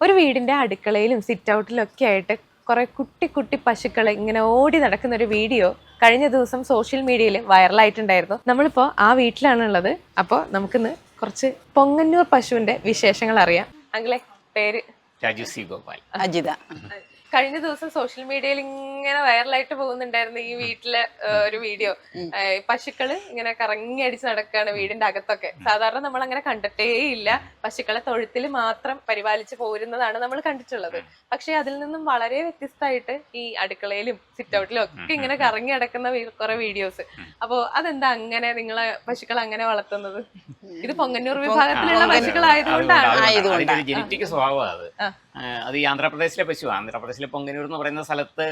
ഒരു വീടിന്റെ അടുക്കളയിലും സിറ്റ് ഔട്ടിലും ഒക്കെ ആയിട്ട് കുറെ കുട്ടി കുട്ടി പശുക്കൾ ഇങ്ങനെ ഓടി നടക്കുന്ന ഒരു വീഡിയോ കഴിഞ്ഞ ദിവസം സോഷ്യൽ മീഡിയയിൽ വൈറലായിട്ടുണ്ടായിരുന്നു. നമ്മളിപ്പോൾ ആ വീട്ടിലാണ് ഉള്ളത്. അപ്പോൾ നമുക്കിന്ന് കുറച്ച് പൊങ്ങന്നൂർ പശുവിന്റെ വിശേഷങ്ങൾ അറിയാം. അങ്കിളെ പേര്? രാജു സി ഗോപാൽ. അജിത. കഴിഞ്ഞ ദിവസം സോഷ്യൽ മീഡിയയിൽ ഇങ്ങനെ വൈറലായിട്ട് പോകുന്നുണ്ടായിരുന്നു ഈ വീട്ടിലെ ഒരു വീഡിയോ. പശുക്കള് ഇങ്ങനെ കറങ്ങി അടിച്ച് നടക്കുകയാണ് വീടിന്റെ അകത്തൊക്കെ. സാധാരണ നമ്മൾ അങ്ങനെ കണ്ടിട്ടേ ഇല്ല. പശുക്കളെ തൊഴുത്തിൽ മാത്രം പരിപാലിച്ച് പോരുന്നതാണ് നമ്മൾ കണ്ടിട്ടുള്ളത്. പക്ഷെ അതിൽ നിന്നും വളരെ വ്യത്യസ്തമായിട്ട് ഈ അടുക്കളയിലും സിറ്റ് ഔട്ടിലും ഒക്കെ ഇങ്ങനെ കറങ്ങി നടക്കുന്ന കുറെ വീഡിയോസ്. അപ്പോ അതെന്താ അങ്ങനെ നിങ്ങളെ പശുക്കൾ അങ്ങനെ വളർത്തുന്നത്? ഇത് പൊങ്ങന്നൂർ വിഭാഗത്തിലുള്ള പശുക്കളായതുകൊണ്ടാണ്. ജനറ്റിക് സ്വഭാവം അത് ഈ ആന്ധ്രാപ്രദേശിലെ പശു. ആന്ധ്രാപ്രദേശിലെ പൊങ്കന്നൂർ എന്ന് പറയുന്ന സ്ഥലത്ത്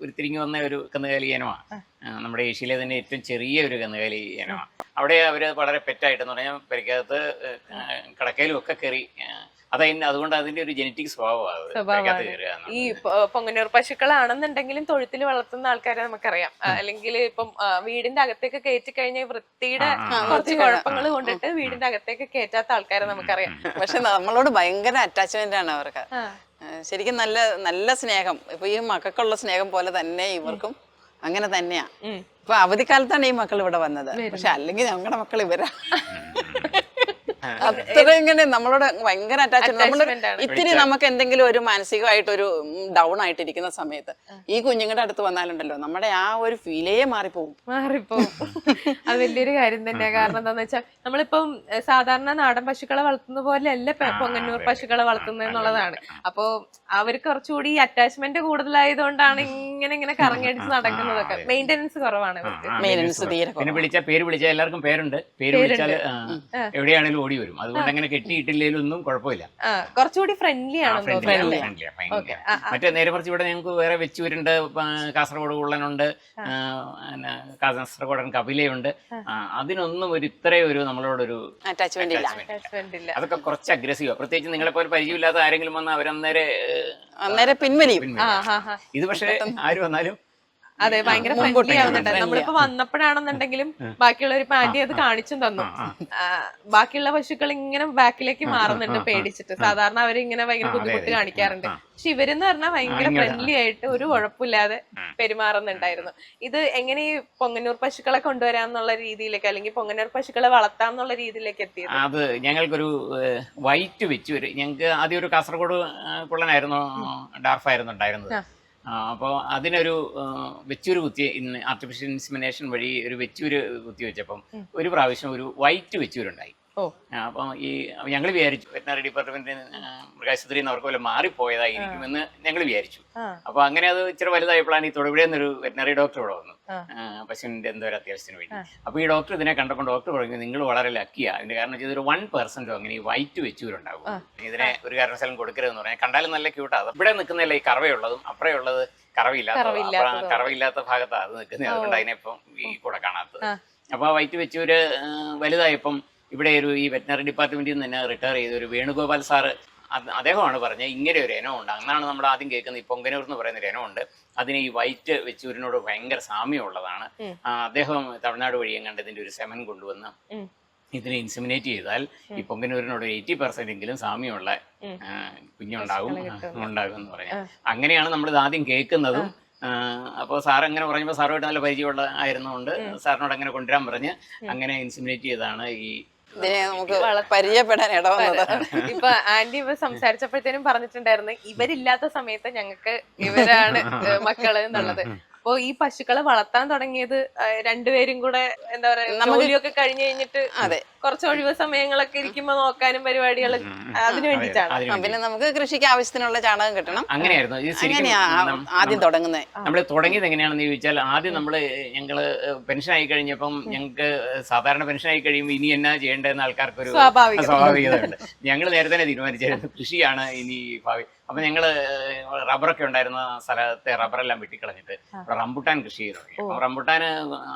ഉരുത്തിരിഞ്ഞു വന്ന ഒരു കന്നുകാലി ഇനമാണ്. നമ്മുടെ ഏഷ്യയിലെ തന്നെ ഏറ്റവും ചെറിയ ഒരു കന്നുകാലി ഇനമാണ്. അവിടെ അവർ വളരെ പെറ്റായിട്ടെന്ന് പറഞ്ഞാൽ പരിക്കകത്ത് കടക്കയിലും ഒക്കെ കയറി. അതുകൊണ്ട് അതിന്റെ ഒരു ജനറ്റിക് സ്വഭാവമാണ്. ഈ പൊങ്ങന്നൂർ പശുക്കളാണെന്നുണ്ടെങ്കിലും തൊഴുത്തിൽ വളർത്തുന്ന ആൾക്കാരെ നമുക്കറിയാം. അല്ലെങ്കിൽ ഇപ്പം വീടിന്റെ അകത്തേക്ക് കയറ്റി കഴിഞ്ഞാൽ വൃത്തിയുടെ കുറച്ച് കുഴപ്പങ്ങൾ കൊണ്ടിട്ട് വീടിന്റെ അകത്തേക്ക് കയറ്റാത്ത ആൾക്കാരെ നമുക്കറിയാം. പക്ഷെ നമ്മളോട് ഭയങ്കര അറ്റാച്ച്മെന്റ് ആണ് അവർക്ക്. ശരിക്കും നല്ല നല്ല സ്നേഹം. ഇപ്പൊ ഈ മക്കൾക്കുള്ള സ്നേഹം പോലെ തന്നെ ഇവർക്കും അങ്ങനെ തന്നെയാ. ഇപ്പൊ അവധിക്കാലത്താണ് ഈ മക്കൾ ഇവിടെ വന്നത്. പക്ഷെ അല്ലെങ്കിൽ ഞങ്ങളുടെ മക്കൾ ഇവരാ. അത്ര ഇങ്ങനെ നമ്മളോട് ഭയങ്കര അറ്റാച്ച്മെന്റ്. ഇത്തിരി നമുക്ക് എന്തെങ്കിലും ഒരു മാനസികമായിട്ടൊരു ഡൗൺ ആയിട്ടിരിക്കുന്ന സമയത്ത് ഈ കുഞ്ഞുങ്ങളുടെ അടുത്ത് വന്നാലുണ്ടല്ലോ നമ്മുടെ ആ ഒരു ഫീലേ മാറിപ്പോവും. അത് വലിയൊരു കാര്യം തന്നെയാ. കാരണം എന്താന്ന് വെച്ചാൽ നമ്മളിപ്പം സാധാരണ നാടൻ പശുക്കളെ വളർത്തുന്ന പോലെ അല്ല പൊങ്ങന്നൂർ പശുക്കളെ വളർത്തുന്നത് എന്നുള്ളതാണ്. അപ്പൊ അവർക്ക് കുറച്ചുകൂടി അറ്റാച്ച്മെന്റ് കൂടുതലായതുകൊണ്ടാണ് ഇങ്ങനെ കറങ്ങിയടിച്ച് നടക്കുന്നതൊക്കെ. മെയിന്റനൻസ് കുറവാണ് ഇവർക്ക്. മെയിന്റനൻസ് തീരെ. പിന്നെ പേര് വിളിച്ചാൽ എല്ലാവർക്കും പേരുണ്ട്. പേര് വിളിച്ചാൽ എവിടെയാണെങ്കിലും ഓടി വരും. അതുകൊണ്ട് അങ്ങനെ കെട്ടിയിട്ടില്ലേലൊന്നും കുഴപ്പമില്ല. കുറച്ചുകൂടി ഫ്രണ്ട്ലി ആണ്. മറ്റേ നേരെ കുറച്ച് ഇവിടെ ഞങ്ങൾക്ക് വേറെ വെച്ചൂരുണ്ട്, കാസർഗോഡ് ഉള്ളനുണ്ട്, കാസർഗോഡൻ കപിലയുണ്ട്. അതിനൊന്നും ഇത്രയും ഒരു നമ്മളോടൊരു അറ്റാച്ച്മെന്റ് ഇല്ല. അതൊക്കെ കുറച്ച് അഗ്രസീവാണ്. പ്രത്യേകിച്ച് നിങ്ങളെ പോലെ പരിചയമില്ലാത്ത ആരെങ്കിലും വന്നാൽ അവരന്നേരം പിൻവലിയും. ഇത് പക്ഷെ ആര് വന്നാലും അതെ, ഭയങ്കര ഫ്രണ്ട്ലി ആവുന്നുണ്ട്. നമ്മളിപ്പോ വന്നപ്പോഴാണെന്നുണ്ടെങ്കിലും ബാക്കിയുള്ളവർ ആന്റി അത് കാണിച്ചും തന്നു. ബാക്കിയുള്ള പശുക്കൾ ഇങ്ങനെ ബാക്കിലേക്ക് മാറുന്നുണ്ട് പേടിച്ചിട്ട്. സാധാരണ അവരിങ്ങനെ ഭയങ്കര ബുദ്ധിമുട്ട് കാണിക്കാറുണ്ട്. പക്ഷെ ഇവരെന്ന് പറഞ്ഞാൽ ഭയങ്കര ഫ്രണ്ട്ലി ആയിട്ട് ഒരു കുഴപ്പമില്ലാതെ പെരുമാറുന്നുണ്ടായിരുന്നു. ഇത് എങ്ങനെ ഈ പൊങ്ങന്നൂർ പശുക്കളെ കൊണ്ടുവരാന്നുള്ള രീതിയിലേക്ക്, അല്ലെങ്കിൽ പൊങ്ങന്നൂർ പശുക്കളെ വളർത്താം എന്നുള്ള രീതിയിലേക്ക് എത്തിയത്? അത് ഞങ്ങൾക്കൊരു വൈറ്റ് വെച്ച് ഞങ്ങൾക്ക് ആദ്യം ഒരു കാസർഗോഡ് കുള്ളനായിരുന്നു, ഡാർഫായിരുന്നു ഉണ്ടായിരുന്നത്. അപ്പോൾ അതിനൊരു വെച്ചൂര് ആർട്ടിഫിഷ്യൽ ഇൻസിമിനേഷൻ വഴി ഒരു വെച്ചൂര് കുത്തി വെച്ചപ്പം ഒരു പ്രാവശ്യം ഒരു വൈറ്റ് വെച്ചൂരുണ്ടായി. അപ്പം ഞങ്ങൾ വിചാരിച്ചു വെറ്റനറി ഡിപ്പാർട്ട്മെന്റിന് മൃഗാശുപത്രിയിൽ നിന്ന് അവർക്ക് പോലെ മാറിപ്പോയതായിരിക്കുമെന്ന് ഞങ്ങൾ വിചാരിച്ചു. അപ്പൊ അങ്ങനെ അത് ഇച്ചിരി വലുതായപ്പോഴാണ് ഈ തൊടുപുഴയിൽ നിന്നൊരു വെറ്റനറി ഡോക്ടർ ഇവിടെ വന്നു പശുവിന്റെ എന്തോ ഒരു അത്യാവശ്യത്തിന് വേണ്ടി. അപ്പൊ ഈ ഡോക്ടർ ഇതിനെ കണ്ടപ്പോൾ ഡോക്ടർ പറഞ്ഞു, നിങ്ങൾ വളരെ ലക്കിയാ. അതിന്റെ കാരണം ഇതൊരു 1% അങ്ങനെ ഈ വൈറ്റ് വെച്ചൂരുണ്ടാകും. ഇതിനെ ഒരു കാരണവശാലും കൊടുക്കരുതെന്ന് പറഞ്ഞാൽ. കണ്ടാലും നല്ല ക്യൂട്ടാണ്. ഇവിടെ നിൽക്കുന്നതല്ല ഈ കറവയുള്ളതും അപ്പുറയുള്ളത് കറവയില്ലാത്ത ഭാഗത്താണ് അത് നിൽക്കുന്നത്. അതുകൊണ്ട് അതിനെപ്പം ഈ കൂടെ കാണാത്തത്. അപ്പൊ ആ വൈറ്റ് വെച്ചൂര് വലുതായപ്പം ഇവിടെ ഈ വെറ്റനറി ഡിപ്പാർട്ട്മെന്റിൽ നിന്ന് തന്നെ റിട്ടയർ ചെയ്ത ഒരു വേണുഗോപാൽ സാറ്, അദ്ദേഹമാണ് പറഞ്ഞത് ഇങ്ങനെ ഒരു ഇനമുണ്ട്. അന്നാണ് നമ്മൾ ആദ്യം കേൾക്കുന്നത്. ഈ പൊങ്കന്നൂർ എന്ന് പറയുന്ന ഒരു ഇനമുണ്ട്. അതിന് ഈ വൈറ്റ് വെച്ചൂരിനോട് ഭയങ്കര സാമ്യമുള്ളതാണ്. അദ്ദേഹം തമിഴ്നാട് വഴി എങ്ങാണ്ട് ഇതിന്റെ ഒരു സെമൻ കൊണ്ടുവന്ന് ഇതിനെ ഇൻസിമിനേറ്റ് ചെയ്താൽ ഈ പൊങ്കന്നൂരിനോട് 80% എങ്കിലും സാമ്യമുള്ള കുഞ്ഞുണ്ടാകും എന്ന് പറയാം. അങ്ങനെയാണ് നമ്മൾ ഇത് ആദ്യം കേൾക്കുന്നതും. അപ്പോൾ സാർ അങ്ങനെ പറഞ്ഞപ്പോൾ സാറുമായിട്ട് നല്ല പരിചയമുള്ള ആയിരുന്നുകൊണ്ട് സാറിനോട് അങ്ങനെ കൊണ്ടുവരാൻ പറഞ്ഞ് അങ്ങനെ ഇൻസിമിനേറ്റ് ചെയ്താണ് ഈ ഇതിനെ നമുക്ക് പരിചയപ്പെടാൻ ഇടവന്നത്. ഇപ്പൊ ആന്റി ഇവ സംസാരിച്ചപ്പോഴത്തേനും പറഞ്ഞിട്ടുണ്ടായിരുന്നു ഇവരില്ലാത്ത സമയത്ത് ഞങ്ങൾക്ക് ഇവരാണ് മക്കള് എന്നുള്ളത്. അപ്പൊ ഈ പശുക്കളെ വളർത്താൻ തുടങ്ങിയത് രണ്ടുപേരും കൂടെ എന്താ പറയാ ജോലിയൊക്കെ കഴിഞ്ഞു കഴിഞ്ഞിട്ട് കുറച്ച് ഒഴിവ് സമയങ്ങളൊക്കെ ഇരിക്കുമ്പോ നോക്കാനും പരിപാടികൾ അതിനു വേണ്ടിയിട്ടാണ്. പിന്നെ നമുക്ക് കൃഷിക്ക് ആവശ്യത്തിനുള്ള ചാണകം കിട്ടണം. അങ്ങനെയായിരുന്നു ആദ്യം തുടങ്ങുന്നത്. നമ്മൾ തുടങ്ങിയത് എങ്ങനെയാണെന്ന് ചോദിച്ചാൽ, ആദ്യം ഞങ്ങള് പെൻഷൻ ആയി കഴിഞ്ഞപ്പം ഞങ്ങൾക്ക് സാധാരണ പെൻഷൻ ആയി കഴിയുമ്പോൾ ഇനി എന്നാ ചെയ്യേണ്ടതെന്ന് ആൾക്കാർക്കൊരു സ്വാഭാവികതയുണ്ട്. ഞങ്ങൾ നേരത്തെ തന്നെ തീരുമാനിച്ചായിരുന്നു കൃഷിയാണ് ഇനി ഭാവി. അപ്പൊ ഞങ്ങള് റബ്ബറൊക്കെ ഉണ്ടായിരുന്ന സ്ഥലത്തെ റബ്ബറെല്ലാം വെട്ടിക്കളഞ്ഞിട്ട് റംബുട്ടാൻ കൃഷി ചെയ്തു. അപ്പൊ റംബുട്ടാന്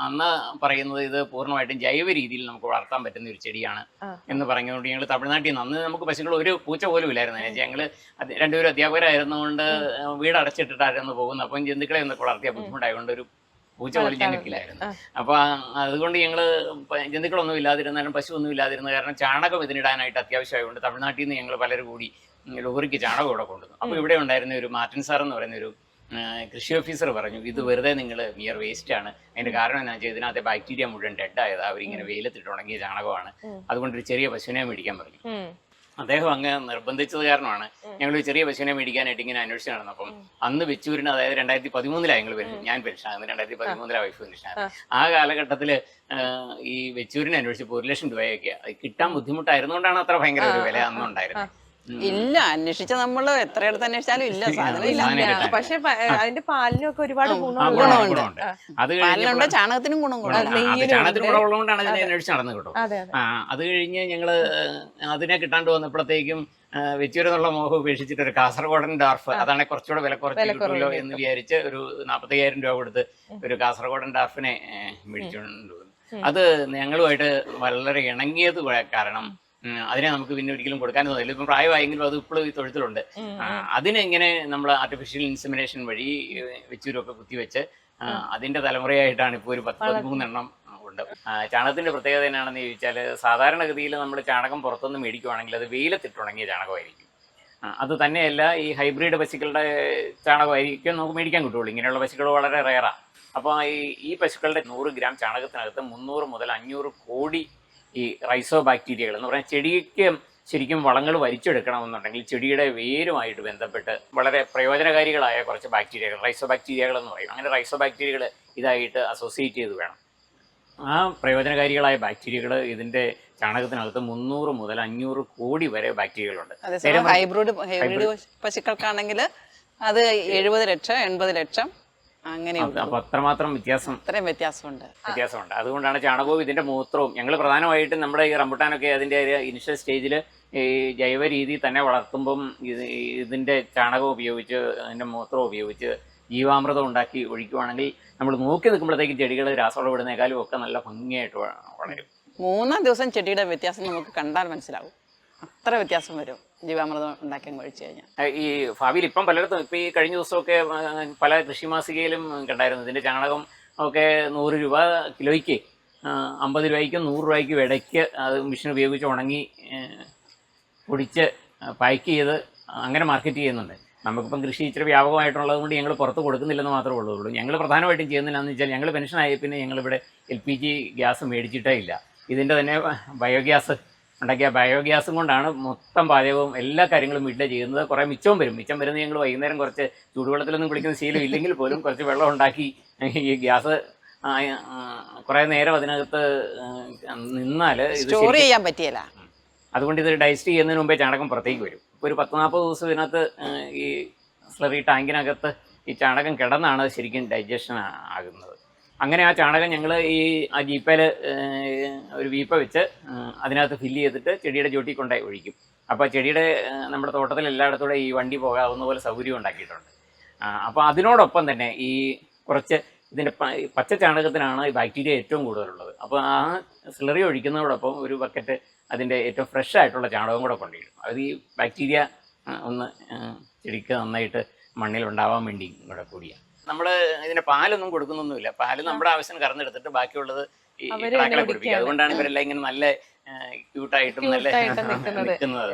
അന്ന് പറയുന്നത് ഇത് പൂർണ്ണമായിട്ടും ജൈവ രീതിയിൽ നമുക്ക് വളർത്താൻ പറ്റുന്ന ഒരു ചെടിയാണ് എന്ന് പറഞ്ഞുകൊണ്ട് ഞങ്ങൾ തമിഴ്നാട്ടിൽ നിന്ന്, അന്ന് നമുക്ക് പശുക്കൾ ഒരു പൂച്ച പോലും ഇല്ലായിരുന്നു. ഞങ്ങൾ രണ്ടുപേരും അധ്യാപകരായിരുന്നുകൊണ്ട് വീട് അടച്ചിട്ടിട്ടായിരുന്നു പോകുന്നത്. അപ്പം ജന്തുക്കളെ ഒന്നൊക്കെ വളർത്തിയ ബുദ്ധിമുട്ടായതുകൊണ്ട് ഒരു പൂച്ച പോലും ഞങ്ങൾക്കില്ലായിരുന്നു. അപ്പൊ അതുകൊണ്ട് ഞങ്ങള് ജന്തുക്കളൊന്നും ഇല്ലാതിരുന്നാലും പശു ഒന്നും ഇല്ലാതിരുന്ന കാരണം ചാണകം ഇതിനിടാനായിട്ട് അത്യാവശ്യമായതുകൊണ്ട് തമിഴ്നാട്ടിൽ നിന്ന് ഞങ്ങൾ പലരും കൂടി ലോറിക്ക് ചാണകം ഇവിടെ കൊണ്ടുവന്നു. അപ്പോൾ ഇവിടെ ഉണ്ടായിരുന്ന ഒരു മാർട്ടിൻ സാർ എന്ന് പറയുന്ന ഒരു കൃഷി ഓഫീസർ പറഞ്ഞു, ഇത് വെറുതെ നിങ്ങൾ മിയർ വേസ്റ്റ് ആണ്. അതിന്റെ കാരണം എന്താ വെച്ചാൽ ഇതിനകത്തെ ബാക്ടീരിയ മുഴുവൻ ഡെഡ് ആയത് അവരിങ്ങനെ വെയിലത്തിട്ട് ഉണങ്ങിയ ചാണകമാണ്, അതുകൊണ്ട് ഒരു ചെറിയ പശുവിനെ മേടിക്കാൻ പറഞ്ഞു. അദ്ദേഹം അങ്ങ് നിർബന്ധിച്ചത് കാരണമാണ് ഞങ്ങൾ ഒരു ചെറിയ പശുവിനെ മേടിക്കാനായിട്ട് ഇങ്ങനെ അന്വേഷിച്ച് നടന്നു. അപ്പം അന്ന് വെച്ചൂരിന്, അതായത് 2013 ഞങ്ങൾ ഞാൻ പെൻഷനാകുന്നത്, 2013 വൈഫ് പെൻഷനാണ്. ആ കാലഘട്ടത്തിൽ ഈ വെച്ചൂരിനെ അന്വേഷിച്ചപ്പോൾ 1 ലക്ഷം രൂപയൊക്കെ കിട്ടാൻ ബുദ്ധിമുട്ടായിരുന്നുകൊണ്ടാണ് അത്ര ഭയങ്കര ഒരു വില അന്നുണ്ടായിരുന്നത്. ഇല്ല, അന്വേഷിച്ച നമ്മള് എത്രയിടത്ത് അന്വേഷിച്ചാലും ഇല്ല, സാധനം ഇല്ല. പക്ഷെ അതിന്റെ പാലിനൊക്കെ ഒരുപാട് ഗുണമുണ്ട്. അത് പാലിനുണ്ട്, ചാണകത്തിനും ഗുണം ചാണകത്തിന് ഗുണമുള്ളതുകൊണ്ടാണ് അതിനെ അന്വേഷിച്ച് നടന്നു കേട്ടോ. അത് കഴിഞ്ഞ് ഞങ്ങള് അതിനെ കിട്ടാണ്ട് വന്നപ്പോഴത്തേക്കും വെച്ചൂരെന്നുള്ള മോഹം ഉപേക്ഷിച്ചിട്ട് ഒരു കാസർഗോഡൻ ഡാർഫ്, അതാണ് കുറച്ചുകൂടെ വില കുറച്ച് കിട്ടുമല്ലോ എന്ന് വിചാരിച്ച് ഒരു 45,000 രൂപ കൊടുത്ത് ഒരു കാസർഗോഡൻ ഡാർഫിനെ മേടിച്ചുകൊണ്ട് വന്നു. അത് ഞങ്ങളുമായിട്ട് വളരെ ഇണങ്ങിയത് കാരണം അതിനെ നമുക്ക് പിന്നെ ഒരിക്കലും കൊടുക്കാനും തോന്നില്ല. ഇപ്പം പ്രായമായെങ്കിലും അത് ഇപ്പോഴും ഈ തൊഴുത്തിലുണ്ട്. അതിനെങ്ങനെ നമ്മൾ ആർട്ടിഫിഷ്യൽ ഇൻസെമിനേഷൻ വഴി വെച്ചൂരൊക്കെ കുത്തിവെച്ച് അതിന്റെ തലമുറയായിട്ടാണ് ഇപ്പോൾ ഒരു 10-13 എണ്ണം ഉണ്ട്. ചാണകത്തിന്റെ പ്രത്യേകത എന്നാണെന്ന് ചോദിച്ചാൽ, സാധാരണഗതിയിൽ നമ്മൾ ചാണകം പുറത്തുനിന്ന് മേടിക്കുവാണെങ്കിൽ അത് വെയിലത്തിട്ടുണങ്ങിയ ചാണകമായിരിക്കും. അത് തന്നെയല്ല, ഈ ഹൈബ്രിഡ് പശുക്കളുടെ ചാണകമായിരിക്കും നമുക്ക് മേടിക്കാൻ കിട്ടുള്ളൂ. ഇങ്ങനെയുള്ള പശുക്കൾ വളരെ റെയറാണ്. അപ്പോൾ ഈ പശുക്കളുടെ 100 ഗ്രാം ചാണകത്തിനകത്ത് 300 മുതൽ 500 കോടി ഈ റൈസോ ബാക്ടീരിയകൾ എന്ന് പറഞ്ഞാൽ, ചെടിക്ക് ശരിക്കും വളങ്ങൾ വലിച്ചെടുക്കണമെന്നുണ്ടെങ്കിൽ ചെടിയുടെ വേരുമായിട്ട് ബന്ധപ്പെട്ട് വളരെ പ്രയോജനകാരികളായ കുറച്ച് ബാക്ടീരിയകൾ, റൈസോ ബാക്ടീരിയകൾ എന്ന് പറയും. അങ്ങനെ റൈസോ ബാക്ടീരിയകൾ ഇതായിട്ട് അസോസിയേറ്റ് ചെയ്ത് വേണം. ആ പ്രയോജനകാരികളായ ബാക്ടീരിയകൾ ഇതിന്റെ ചാണകത്തിനകത്ത് 300 മുതൽ 500 കോടി വരെ ബാക്ടീരിയകളുണ്ട്. ഹൈബ്രിഡ് പശുക്കൾക്കാണെങ്കിൽ അത് 70 ലക്ഷം 80 ലക്ഷം അങ്ങനെ. അപ്പൊ അത്രമാത്രം വ്യത്യാസമുണ്ട്. അതുകൊണ്ടാണ് ചാണകവും ഇതിന്റെ മൂത്രവും ഞങ്ങൾ പ്രധാനമായിട്ടും നമ്മുടെ ഈ റംബുട്ടാനൊക്കെ അതിന്റെ ഇനിഷ്യൽ സ്റ്റേജിൽ ഈ ജൈവ രീതി തന്നെ വളർത്തുമ്പം ഇതിന്റെ ചാണകം ഉപയോഗിച്ച് അതിന്റെ മൂത്രം ഉപയോഗിച്ച് ജീവാമൃതം ഉണ്ടാക്കി ഒഴിക്കുവാണെങ്കിൽ നമ്മൾ നോക്കി നിൽക്കുമ്പോഴത്തേക്കും ചെടികൾ രാസവളം ഇടുന്നേക്കാളും ഒക്കെ നല്ല ഭംഗിയായിട്ട് വളരും. 3-ാം ദിവസം ചെടിയുടെ വ്യത്യാസം നമുക്ക് കണ്ടാൽ മനസ്സിലാവും, അത്ര വ്യത്യാസം വരും ജീവാമൃതം ഉണ്ടാക്കി കഴിച്ചു കഴിഞ്ഞാൽ. ഈ ഭാവിയിൽ ഇപ്പം പലയിടത്തും ഇപ്പം ഈ കഴിഞ്ഞ ദിവസമൊക്കെ പല കൃഷി മാസികയിലും കണ്ടായിരുന്നു, ഇതിൻ്റെ ചാണകം ഒക്കെ 100 രൂപ കിലോയ്ക്ക്, 50 രൂപയ്ക്കും 100 രൂപയ്ക്കും ഇടയ്ക്ക് അത് മെഷീൻ ഉപയോഗിച്ച് ഉണങ്ങി പൊടിച്ച് പാക്ക് ചെയ്ത് അങ്ങനെ മാർക്കറ്റ് ചെയ്യുന്നുണ്ട്. നമുക്കിപ്പം കൃഷി ഇച്ചിരി വ്യാപകമായിട്ടുള്ളത് കൊണ്ട് ഞങ്ങൾ പുറത്ത് കൊടുക്കുന്നില്ലെന്ന് മാത്രമേ ഉള്ളൂ. ഞങ്ങൾ പ്രധാനമായിട്ടും ചെയ്യുന്നില്ലെന്ന് വെച്ചാൽ, ഞങ്ങൾ പെൻഷനായി പിന്നെ ഞങ്ങളിവിടെ LPG ഗ്യാസ് മേടിച്ചിട്ടേ ഇല്ല. ഇതിൻ്റെ തന്നെ ബയോഗ്യാസ് ഉണ്ടാക്കിയ ബയോഗ്യാസും കൊണ്ടാണ് മൊത്തം പാചകവും എല്ലാ കാര്യങ്ങളും വീട്ടിൽ ചെയ്യുന്നത്. കുറേ മിച്ചം വരുന്നത് ഞങ്ങൾ വൈകുന്നേരം കുറച്ച് ചൂടുവെള്ളത്തിലൊന്നും കുളിക്കുന്ന ശീലം ഇല്ലെങ്കിൽ പോലും കുറച്ച് വെള്ളം ഉണ്ടാക്കി ഈ ഗ്യാസ് കുറേ നേരം അതിനകത്ത് നിന്നാൽ സ്റ്റോർ ചെയ്യാൻ പറ്റിയല്ല. അതുകൊണ്ട് ഇത് ഡൈജസ്റ്റ് ചെയ്യുന്നതിന് മുമ്പേ ചാണകം പുറത്തേക്ക് വരും. ഇപ്പോൾ ഒരു 10-40 ദിവസം ഇതിനകത്ത് ഈ സ്ലറി ടാങ്കിനകത്ത് ഈ ചാണകം കിടന്നാണ് ശരിക്കും ഡൈജഷൻ ആകുന്നത്. അങ്ങനെ ആ ചാണകം ഞങ്ങൾ ആ ജീപ്പയിൽ ഒരു വീപ്പ വെച്ച് അതിനകത്ത് ഫില്ല് ചെയ്തിട്ട് ചെടിയുടെ ചോട്ടിൽ കൊണ്ടായി ഒഴിക്കും. അപ്പോൾ ചെടിയുടെ നമ്മുടെ തോട്ടത്തിൽ എല്ലായിടത്തൂടെ ഈ വണ്ടി പോകാവുന്ന പോലെ സൗകര്യം ഉണ്ടാക്കിയിട്ടുണ്ട്. അപ്പോൾ അതിനോടൊപ്പം തന്നെ ഈ കുറച്ച് ഇതിൻ്റെ പച്ച ചാണകത്തിനാണ് ഈ ബാക്ടീരിയ ഏറ്റവും കൂടുതലുള്ളത്. അപ്പോൾ ആ സ്ലറി ഒഴിക്കുന്നതോടൊപ്പം ഒരു ബക്കറ്റ് അതിൻ്റെ ഏറ്റവും ഫ്രഷ് ആയിട്ടുള്ള ചാണകം കൂടെ കൊണ്ടിടും. അത് ഈ ബാക്ടീരിയ ഒന്ന് ചെടിക്ക് നന്നായിട്ട് മണ്ണിൽ ഉണ്ടാവാൻ വേണ്ടി കൂടെ കൂടിയാണ്. നമ്മൾ ഇതിന് പാലൊന്നും കൊടുക്കുന്നൊന്നുമില്ല. പാല് നമ്മുടെ ആവശ്യത്തിന് കറന്നെടുത്തിട്ട് ബാക്കിയുള്ളത് ഈ കിടാക്കളെ കുടിപ്പിക്കുക. അതുകൊണ്ടാണ് ഇവരെല്ലാം ഇങ്ങനെ നല്ല ക്യൂട്ടായിട്ടും നല്ല നിൽക്കുന്നത്.